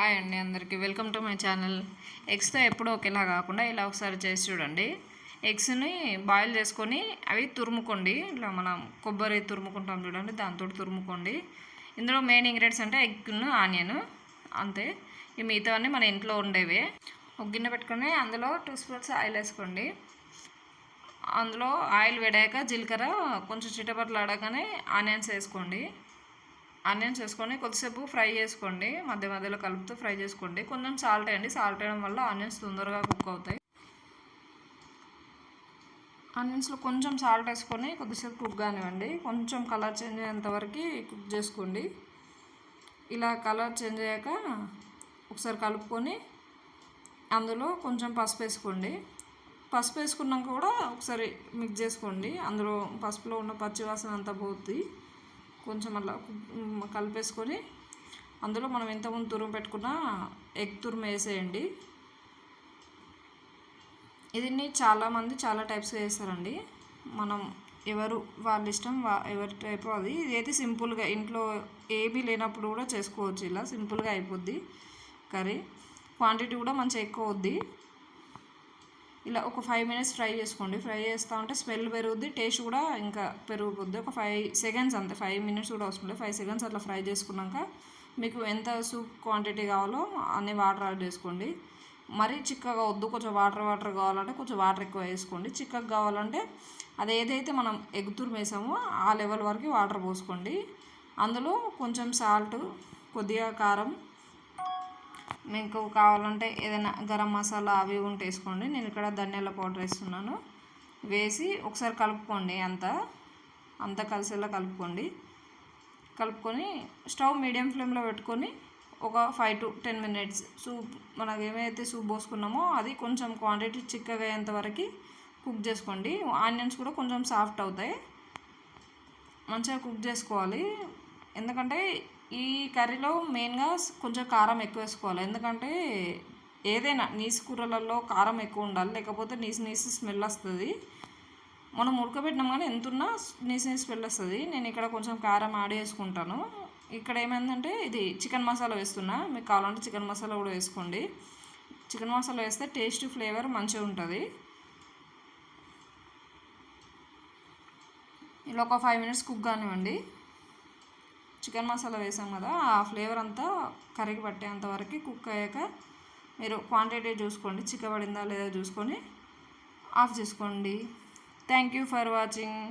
Hi అండి అందరికీ welcome to my channel. ఎగ్స్తో ఎప్పుడూ ఒకేలా కాకుండా ఇలా ఒకసారి చేసి చూడండి. ఎగ్స్ని బాయిల్ చేసుకొని అవి తురుముకోండి. ఇలా మనం కొబ్బరి తురుముకుంటాం చూడండి, దాంతో తురుముకోండి. ఇందులో మెయిన్ ఇంగ్రీడియంట్స్ అంటే ఎగ్ను, ఆనియన్, అంతే. ఈ మిగతావన్నీ మన ఇంట్లో ఉండేవే. ఒక గిన్నె పెట్టుకొని అందులో 2 స్పూన్స్ ఆయిల్ వేసుకోండి. అందులో ఆయిల్ వేడాక జీలకర్ర కొంచెం చిటపటలాడగానే ఆనియన్స్ వేసుకోండి. ఆనియన్స్ వేసుకొని కొద్దిసేపు ఫ్రై చేసుకోండి. మధ్య మధ్యలో కలుపుతూ ఫ్రై చేసుకోండి. కొంచెం సాల్ట్ వేయండి. సాల్ట్ వేయడం వల్ల ఆనియన్స్ తొందరగా కుక్ అవుతాయి. ఆనియన్స్లో కొంచెం సాల్ట్ వేసుకొని కొద్దిసేపు కుక్ కానివ్వండి. కొంచెం కలర్ చేంజ్ అయ్యేంత వరకు కుక్ చేసుకోండి. ఇలా కలర్ చేంజ్ అయ్యాక ఒకసారి కలుపుకొని అందులో కొంచెం పసుపు వేసుకోండి. పసుపు వేసుకున్నాక కూడా ఒకసారి మిక్స్ చేసుకోండి. అందులో పసుపులో ఉన్న పచ్చివాసన అంతా పోతుంది. కొంచెం అలా కలిపేసుకొని అందులో మనం ఇంతకుముందు తురుము పెట్టుకున్న ఎగ్ తురుము వేసేయండి. దీన్ని చాలామంది చాలా టైప్స్గా వేస్తారండి. మనం ఎవరు వాళ్ళ ఇష్టం, ఎవరి టైపు అది. ఇదైతే సింపుల్గా ఇంట్లో ఏమీ లేనప్పుడు కూడా చేసుకోవచ్చు. ఇలా సింపుల్గా అయిపోద్ది కర్రీ. క్వాంటిటీ కూడా మంచిగా ఎక్కువ అవుద్ది. ఇలా ఒక 5 మినిట్స్ ఫ్రై చేసుకోండి. ఫ్రై చేస్తూ ఉంటే స్మెల్ పెరుగుద్ది, టేస్ట్ కూడా ఇంకా పెరిగిపోద్ది. ఒక 5 సెకండ్స్ అంతే, 5 మినిట్స్ కూడా అవసరం లేదు. 5 సెకండ్స్ అట్లా ఫ్రై చేసుకున్నాక మీకు ఎంత సూప్ క్వాంటిటీ కావాలో అన్ని వాటర్ యాడ్ చేసుకోండి. మరీ చిక్కగా వద్దు, కొంచెం వాటర్ కావాలంటే కొంచెం వాటర్ ఎక్కువ వేసుకోండి. చిక్కగా కావాలంటే అది ఏదైతే మనం ఎగ్ తురుము వేసామో ఆ లెవెల్ వరకు వాటర్ పోసుకోండి. అందులో కొంచెం సాల్ట్, కొద్దిగా కారం, మీకు కావాలంటే ఏదైనా గరం మసాలా అవి ఉంటే వేసుకోండి. నేను ఇక్కడ ధనియాల పౌడర్ వేస్తున్నాను. వేసి ఒకసారి కలుపుకోండి. అంతా కలిసేలా కలుపుకొని స్టవ్ మీడియం ఫ్లేమ్లో పెట్టుకొని ఒక 5 to 10 మినిట్స్ సూప్ మనకు ఏమైతే సూప్ పోసుకున్నామో అది కొంచెం క్వాంటిటీ చిక్కగా అయ్యేంత వరకు కుక్ చేసుకోండి. ఆనియన్స్ కూడా కొంచెం సాఫ్ట్ అవుతాయి. మంచిగా కుక్ చేసుకోవాలి. ఎందుకంటే ఈ కర్రీలో మెయిన్గా కొంచెం కారం ఎక్కువ వేసుకోవాలి. ఎందుకంటే ఏదైనా నీసు కూరలలో కారం ఎక్కువ ఉండాలి, లేకపోతే నీసు స్మెల్ వస్తుంది. మనం ఉడకబెట్టినాం కానీ ఎంత ఉన్నా నీసు స్మెల్ వస్తుంది. నేను ఇక్కడ కొంచెం కారం యాడ్ చేసుకుంటాను. ఇక్కడ ఏమైందంటే ఇది చికెన్ మసాలా వేస్తున్నా. మీకు కావాలంటే చికెన్ మసాలా కూడా వేసుకోండి. చికెన్ మసాలా వేస్తే టేస్ట్, ఫ్లేవర్ మంచిగా ఉంటుంది. ఇలా ఒక 5 మినిట్స్ కుక్ కానివ్వండి. చికెన్ మసాలా వేసాం కదా, ఆ ఫ్లేవర్ అంతా కర్రీకి పట్టేంత వరకు కుక్ అయ్యాక మీరు క్వాంటిటీ చూసుకోండి, చిక్కబడిందా లేదా చూసుకొని ఆఫ్ చేసుకోండి. Thank you for watching.